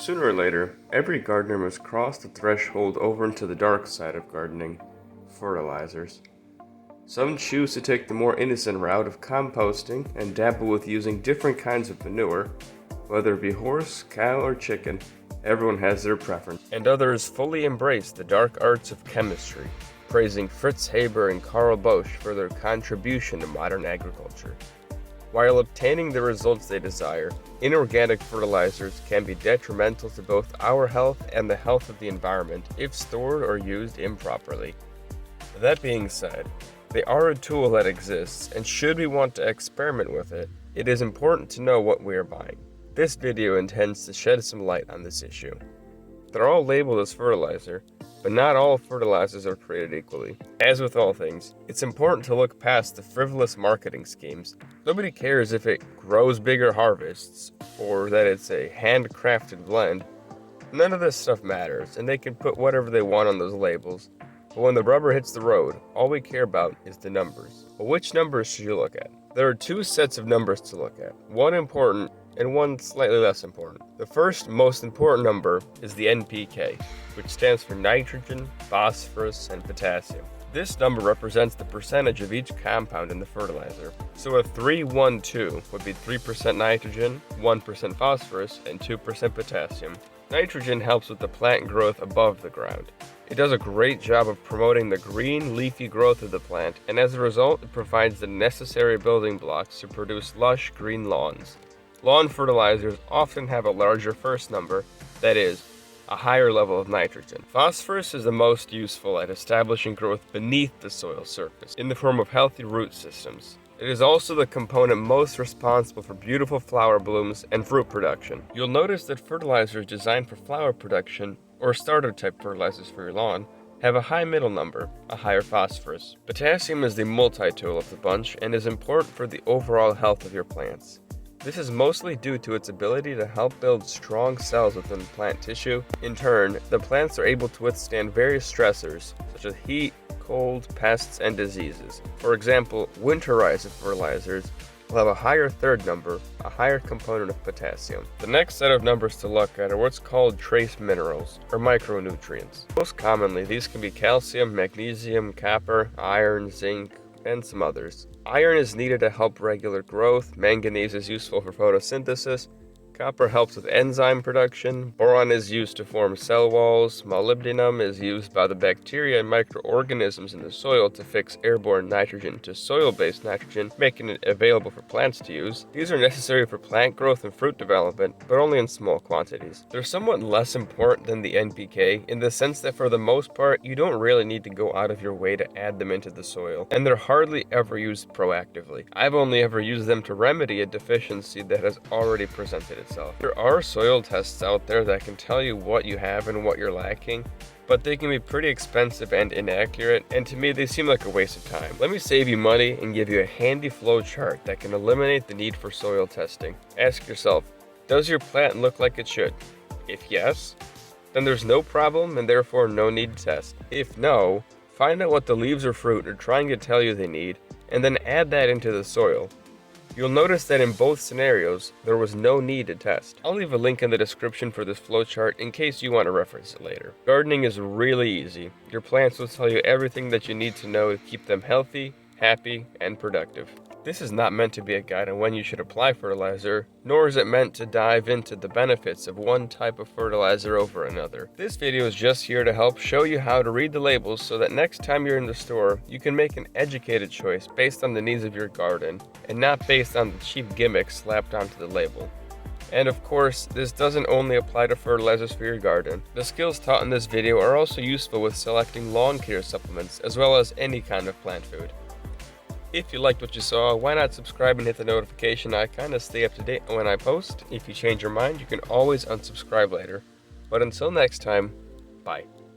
Sooner or later, every gardener must cross the threshold over into the dark side of gardening, fertilizers. Some choose to take the more innocent route of composting and dabble with using different kinds of manure, whether it be horse, cow, or chicken. Everyone has their preference. And others fully embrace the dark arts of chemistry, praising Fritz Haber and Carl Bosch for their contribution to modern agriculture. While obtaining the results they desire, inorganic fertilizers can be detrimental to both our health and the health of the environment if stored or used improperly. That being said, they are a tool that exists, and should we want to experiment with it, it is important to know what we are buying. This video intends to shed some light on this issue. They're all labeled as fertilizer, but not all fertilizers are created equally. As with all things, it's important to look past the frivolous marketing schemes. Nobody cares if it grows bigger harvests, or that it's a handcrafted blend. None of this stuff matters, and they can put whatever they want on those labels. But when the rubber hits the road, all we care about is the numbers. Well, which numbers should you look at? There are two sets of numbers to look at, one important and one slightly less important. The first most important number is the NPK, which stands for nitrogen, phosphorus, and potassium. This number represents the percentage of each compound in the fertilizer. So a 3-1-2 would be 3% nitrogen, 1% phosphorus, and 2% potassium. Nitrogen helps with the plant growth above the ground. It does a great job of promoting the green, leafy growth of the plant, and as a result, it provides the necessary building blocks to produce lush green lawns. Lawn fertilizers often have a larger first number, that is, a higher level of nitrogen. Phosphorus is the most useful at establishing growth beneath the soil surface, in the form of healthy root systems. It is also the component most responsible for beautiful flower blooms and fruit production. You'll notice that fertilizers designed for flower production, or starter-type fertilizers for your lawn, have a high middle number, a higher phosphorus. Potassium is the multi-tool of the bunch and is important for the overall health of your plants. This is mostly due to its ability to help build strong cells within plant tissue. In turn, the plants are able to withstand various stressors, such as heat, cold, pests, and diseases. For example, winterizer fertilizers will have a higher third number, a higher component of potassium. The next set of numbers to look at are what's called trace minerals, or micronutrients. Most commonly, these can be calcium, magnesium, copper, iron, zinc, and some others. Iron is needed to help regular growth, manganese is useful for photosynthesis, copper helps with enzyme production, boron is used to form cell walls, molybdenum is used by the bacteria and microorganisms in the soil to fix airborne nitrogen to soil-based nitrogen, making it available for plants to use. These are necessary for plant growth and fruit development, but only in small quantities. They're somewhat less important than the NPK in the sense that for the most part, you don't really need to go out of your way to add them into the soil, and they're hardly ever used proactively. I've only ever used them to remedy a deficiency that has already presented itself. There are soil tests out there that can tell you what you have and what you're lacking, but they can be pretty expensive and inaccurate, and to me they seem like a waste of time. Let me save you money and give you a handy flowchart that can eliminate the need for soil testing. Ask yourself, does your plant look like it should? If yes, then there's no problem and therefore no need to test. If no, find out what the leaves or fruit are trying to tell you they need, and then add that into the soil. You'll notice that in both scenarios, there was no need to test. I'll leave a link in the description for this flowchart in case you want to reference it later. Gardening is really easy. Your plants will tell you everything that you need to know to keep them healthy, happy, and productive. This is not meant to be a guide on when you should apply fertilizer, nor is it meant to dive into the benefits of one type of fertilizer over another. This video is just here to help show you how to read the labels so that next time you're in the store, you can make an educated choice based on the needs of your garden, and not based on the cheap gimmicks slapped onto the label. And of course, this doesn't only apply to fertilizers for your garden. The skills taught in this video are also useful with selecting lawn care supplements, as well as any kind of plant food. If you liked what you saw, why not subscribe and hit the notification icon to stay up to date when I post. If you change your mind, you can always unsubscribe later. But until next time, bye.